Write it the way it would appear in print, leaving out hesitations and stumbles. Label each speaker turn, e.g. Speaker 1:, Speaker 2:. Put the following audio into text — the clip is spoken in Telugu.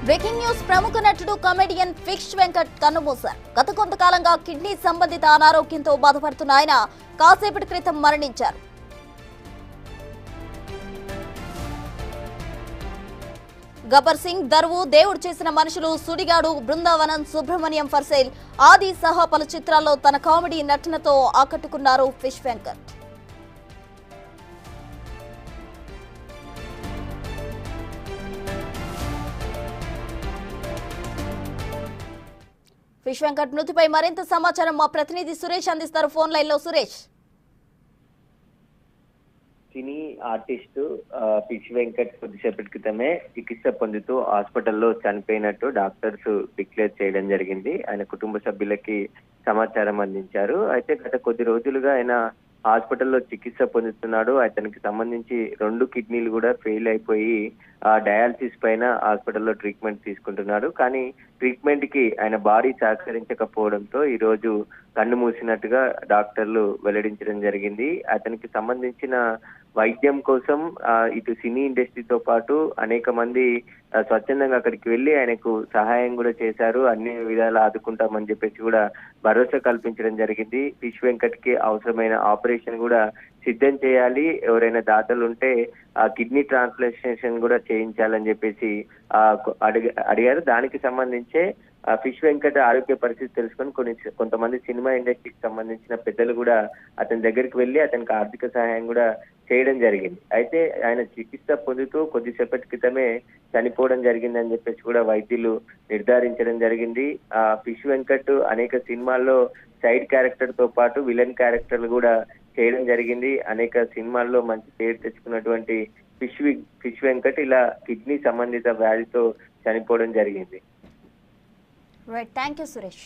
Speaker 1: బ్రేకింగ్ న్యూస్ ప్రముఖ నటుడు కమెడియన్ ఫిష్ వెంకట్ కన్నుమూశారు. గత కొంతకాలంగా కిడ్నీ సంబంధిత అనారోగ్యంతో బాధపడుతున్న ఆయన కాసేపటి క్రితం మరణించారు. గబ్బర్ సింగ్, దరువు, దేవుడు చేసిన మనుషులు, సుడిగాడు, బృందావనం, సుబ్రహ్మణ్యం ఫర్ సేల్ ఆది సహా పలు చిత్రాల్లో తన కామెడీ నటనతో ఆకట్టుకున్నారు ఫిష్ వెంకట్. ఫిష్ వెంకట్ మృతిపై మరింత సమాచారం మా ప్రతినిధి సురేష్ అందిస్తారు. ఫోన్ లైన్ లో సురేష్.
Speaker 2: సినీ ఆర్టిస్టు ఫిష్ వెంకట్ కొద్దిసేపటి క్రితమే చికిత్స పొందుతూ హాస్పిటల్లో చనిపోయినట్టు డాక్టర్స్ డిక్లేర్ చేయడం జరిగింది. ఆయన కుటుంబ సభ్యులకి సమాచారం అందించారు. అయితే గత కొద్ది రోజులుగా ఆయన హాస్పిటల్లో చికిత్స పొందుతున్నాడు. అతనికి సంబంధించి 2 కిడ్నీలు కూడా ఫెయిల్ అయిపోయి డయాలసిస్ పైన హాస్పిటల్లో ట్రీట్మెంట్ తీసుకుంటున్నాడు. కానీ ట్రీట్మెంట్ కి ఆయన బాడీ సహకరించకపోవడంతో ఈ రోజు కన్ను మూసినట్టుగా డాక్టర్లు వెల్లడించడం జరిగింది. అతనికి సంబంధించిన వైద్యం కోసం ఇటు సినీ ఇండస్ట్రీతో పాటు అనేక మంది స్వచ్ఛందంగా అక్కడికి వెళ్లి ఆయనకు సహాయం కూడా చేశారు. అన్ని విధాలా ఆదుకుంటామని చెప్పేసి కూడా భరోసా కల్పించడం జరిగింది. ఫిష్ వెంకట్ కి అవసరమైన ఆపరేషన్ కూడా సిద్ధం చేయాలి, ఎవరైనా దాతలు ఉంటే ఆ కిడ్నీ ట్రాన్స్ప్లాంటేషన్ కూడా చేయించాలని చెప్పేసి అడిగారు. దానికి సంబంధించే ఫిష్ వెంకట్ ఆరోగ్య పరిస్థితి తెలుసుకొని కొంతమంది సినిమా ఇండస్ట్రీకి సంబంధించిన పెద్దలు కూడా అతని దగ్గరికి వెళ్లి అతనికి ఆర్థిక సహాయం కూడా చేయడం జరిగింది. అయితే ఆయన చికిత్స పొందుతూ కొద్దిసేపటి క్రితమే చనిపోవడం జరిగిందని చెప్పేసి కూడా వైద్యులు నిర్ధారించడం జరిగింది. ఫిష్ వెంకట్ అనేక సినిమాల్లో సైడ్ క్యారెక్టర్ తో పాటు విలన్ క్యారెక్టర్లు కూడా చేయడం జరిగింది. అనేక సినిమాల్లో మంచి పేరు తెచ్చుకున్నటువంటి ఫిష్ వెంకట్ ఇలా కిడ్నీ సంబంధిత వ్యాధితో చనిపోవడం జరిగింది.
Speaker 1: Right, thank you Suresh.